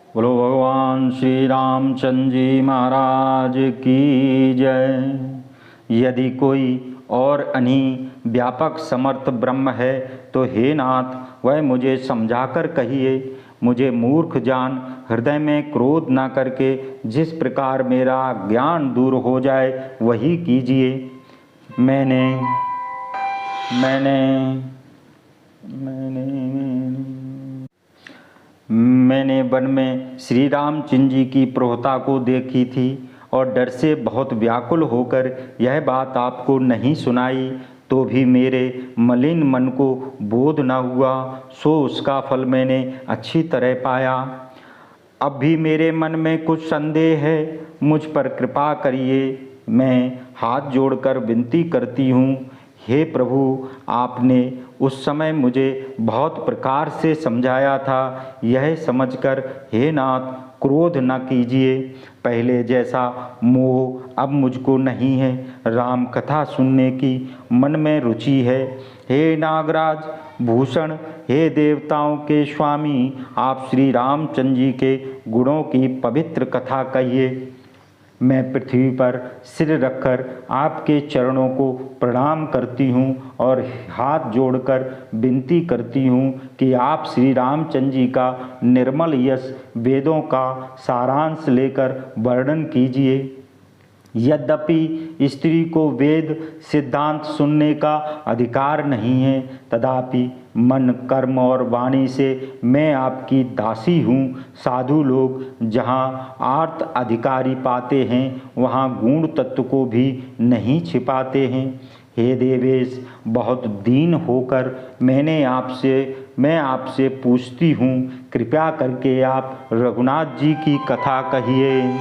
बोलो भगवान श्री रामचंद्र जी महाराज की जय। यदि कोई और अनी व्यापक समर्थ ब्रह्म है तो हे नाथ वह मुझे समझाकर कहिए। मुझे मूर्ख जान हृदय में क्रोध न करके जिस प्रकार मेरा ज्ञान दूर हो जाए वही कीजिए। मैंने वन में श्री रामचंद्र जी की प्रभुता को देखी थी और डर से बहुत व्याकुल होकर यह बात आपको नहीं सुनाई, तो भी मेरे मलिन मन को बोध न हुआ, सो उसका फल मैंने अच्छी तरह पाया। अब भी मेरे मन में कुछ संदेह है, मुझ पर कृपा करिए। मैं हाथ जोड़कर विनती करती हूँ, हे प्रभु, आपने उस समय मुझे बहुत प्रकार से समझाया था, यह समझकर हे नाथ क्रोध न कीजिए। पहले जैसा मोह अब मुझको नहीं है, राम कथा सुनने की मन में रुचि है। हे नागराज भूषण, हे देवताओं के स्वामी, आप श्री रामचंद्र जी के गुणों की पवित्र कथा कहिए। मैं पृथ्वी पर सिर रखकर आपके चरणों को प्रणाम करती हूँ और हाथ जोड़कर विनती करती हूँ कि आप श्री रामचंद्र जी का निर्मल यश वेदों का सारांश लेकर वर्णन कीजिए। यद्यपि स्त्री को वेद सिद्धांत सुनने का अधिकार नहीं है, तथापि मन कर्म और वाणी से मैं आपकी दासी हूँ। साधु लोग जहाँ आर्त अधिकारी पाते हैं वहाँ गूढ़ तत्व को भी नहीं छिपाते हैं। हे देवेश, बहुत दीन होकर मैं आपसे पूछती हूँ, कृपया करके आप रघुनाथ जी की कथा कहिए।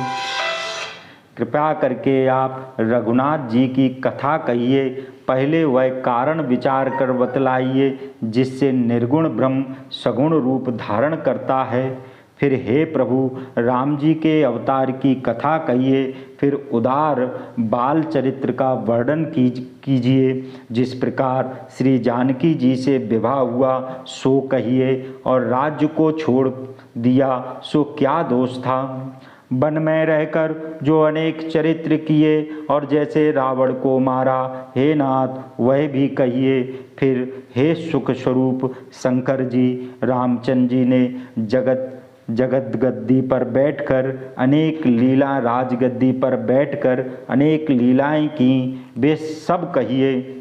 कृपया करके आप रघुनाथ जी की कथा कहिए। पहले वह कारण विचार कर बतलाइए जिससे निर्गुण ब्रह्म सगुण रूप धारण करता है। फिर हे प्रभु राम जी के अवतार की कथा कहिए। फिर उदार बाल चरित्र का वर्णन कीजिए। जिस प्रकार श्री जानकी जी से विवाह हुआ सो कहिए, और राज्य को छोड़ दिया सो क्या दोष था। वन में रहकर जो अनेक चरित्र किए और जैसे रावण को मारा, हे नाथ वह भी कहिए। फिर हे सुख स्वरूप शंकर जी, रामचंद्र जी ने जगत गद्दी पर बैठकर अनेक लीला राजगद्दी पर बैठकर अनेक लीलाएं की, वे सब कहिए।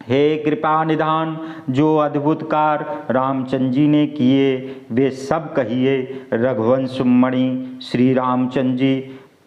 हे कृपा निधान, जो अद्भुत कार्य रामचंद्र जी ने किए वे सब कहिए। रघुवंश मणि श्री रामचंद्र जी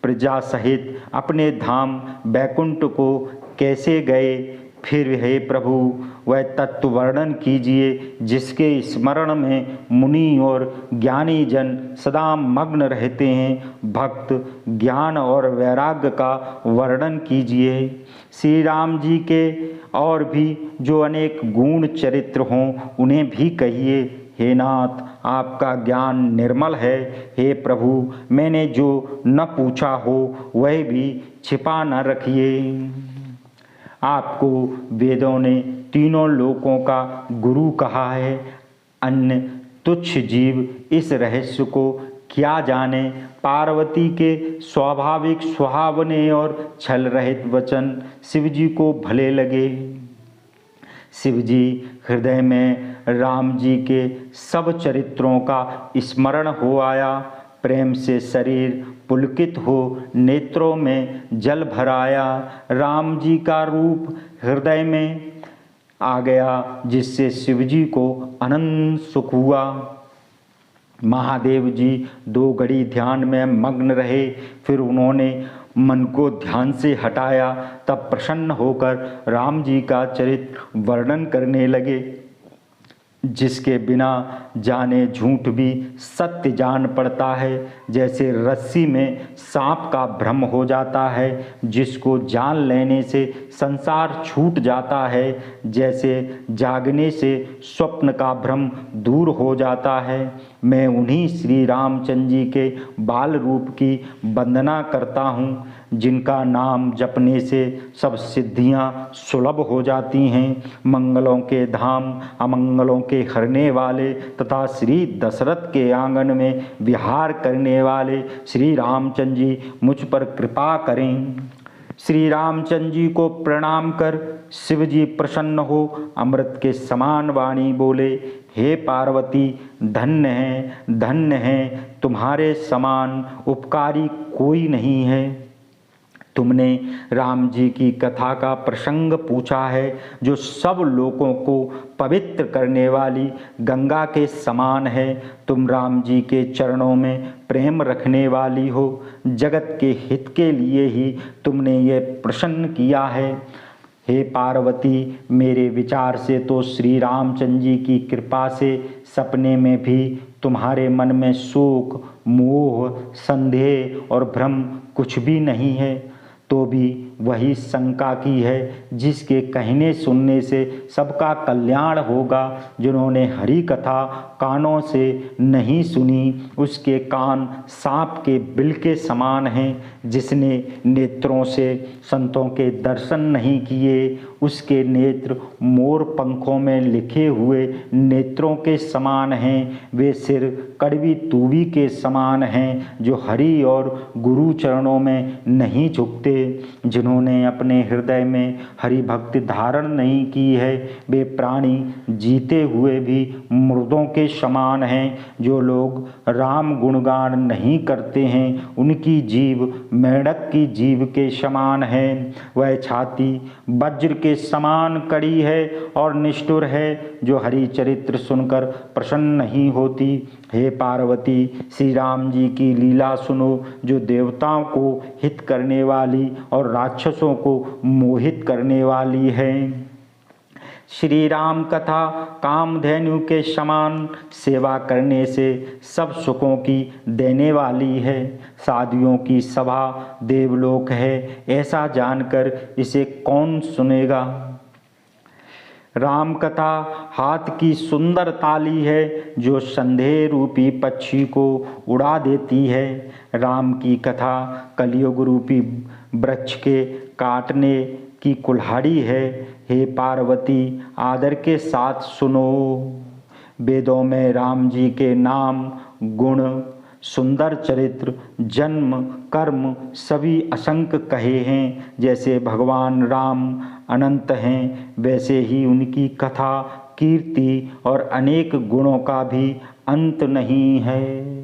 प्रजा सहित अपने धाम बैकुंठ को कैसे गए। फिर हे प्रभु वह तत्व वर्णन कीजिए जिसके स्मरण में मुनि और ज्ञानी जन सदा मग्न रहते हैं। भक्त ज्ञान और वैराग्य का वर्णन कीजिए। श्री राम जी के और भी जो अनेक गुण चरित्र हों उन्हें भी कहिए। हे नाथ आपका ज्ञान निर्मल है। हे प्रभु मैंने जो न पूछा हो वह भी छिपा न रखिए। आपको वेदों ने तीनों लोकों का गुरु कहा है। अन्य तुच्छ जीव इस रहस्य को क्या जाने। पार्वती के स्वाभाविक सुहावने और छल रहित वचन शिवजी को भले लगे। शिवजी हृदय में राम जी के सब चरित्रों का स्मरण हो आया। प्रेम से शरीर पुलकित हो नेत्रों में जल भर आया। राम जी का रूप हृदय में आ गया जिससे शिवजी को अनंत सुख हुआ। महादेव जी 2 घड़ी ध्यान में मग्न रहे। फिर उन्होंने मन को ध्यान से हटाया, तब प्रसन्न होकर राम जी का चरित्र वर्णन करने लगे। जिसके बिना जाने झूठ भी सत्य जान पड़ता है। जैसे रस्सी में सांप का भ्रम हो जाता है, जिसको जान लेने से संसार छूट जाता है। जैसे जागने से स्वप्न का भ्रम दूर हो जाता है। मैं उन्हीं श्री रामचंद्र जी के बाल रूप की वंदना करता हूँ जिनका नाम जपने से सब सिद्धियां सुलभ हो जाती हैं, मंगलों के धाम अमंगलों के हरने वाले तथा श्री दशरथ के आंगन में विहार करने वाले श्री रामचंद्र जी मुझ पर कृपा करें। श्री रामचंद्र जी को प्रणाम कर शिव जी प्रसन्न हो अमृत के समान वाणी बोले, हे पार्वती, धन्य है, तुम्हारे समान उपकारी कोई नहीं है। तुमने राम जी की कथा का प्रसंग पूछा है, जो सब लोगों को पवित्र करने वाली गंगा के समान है। तुम राम जी के चरणों में प्रेम रखने वाली हो, जगत के हित के लिए ही तुमने ये प्रसन्न किया है। हे पार्वती, मेरे विचार से तो श्री रामचंद्र जी की कृपा से सपने में भी तुम्हारे मन में शोक, मोह, संदेह और भ्रम कुछ भी नहीं है, तो भी वही शंका की है जिसके कहने सुनने से सबका कल्याण होगा। जिन्होंने हरि कथा कानों से नहीं सुनी, उसके कान सांप के बिल के समान हैं। जिसने नेत्रों से संतों के दर्शन नहीं किए, उसके नेत्र मोर पंखों में लिखे हुए नेत्रों के समान हैं। वे सिर कड़वी तूवी के समान हैं, जो हरि और गुरु चरणों में नहीं झुकते। जिन्होंने अपने हृदय में हरि भक्ति धारण नहीं की है, वे प्राणी जीते हुए भी मुर्दों के समान हैं। जो लोग राम गुणगान नहीं करते हैं, उनकी जीव मेंढक की जीव के समान है। वह छाती वज्र के समान कड़ी है और निष्ठुर है, जो हरि चरित्र सुनकर प्रसन्न नहीं होती। हे पार्वती, श्री राम जी की लीला सुनो, जो देवताओं को हित करने वाली और राक्षसों को मोहित करने वाली है। श्री राम कथा कामधेनु के समान सेवा करने से सब सुखों की देने वाली है। साधुओं की सभा देवलोक है, ऐसा जानकर इसे कौन सुनेगा। राम कथा हाथ की सुंदर ताली है, जो संदेह रूपी पक्षी को उड़ा देती है। राम की कथा कलयुग रूपी वृक्ष के काटने की कुल्हाड़ी है। हे पार्वती, आदर के साथ सुनो। वेदों में राम जी के नाम, गुण, सुंदर चरित्र, जन्म, कर्म सभी असंख्य कहे हैं। जैसे भगवान राम अनंत हैं, वैसे ही उनकी कथा, कीर्ति और अनेक गुणों का भी अंत नहीं है।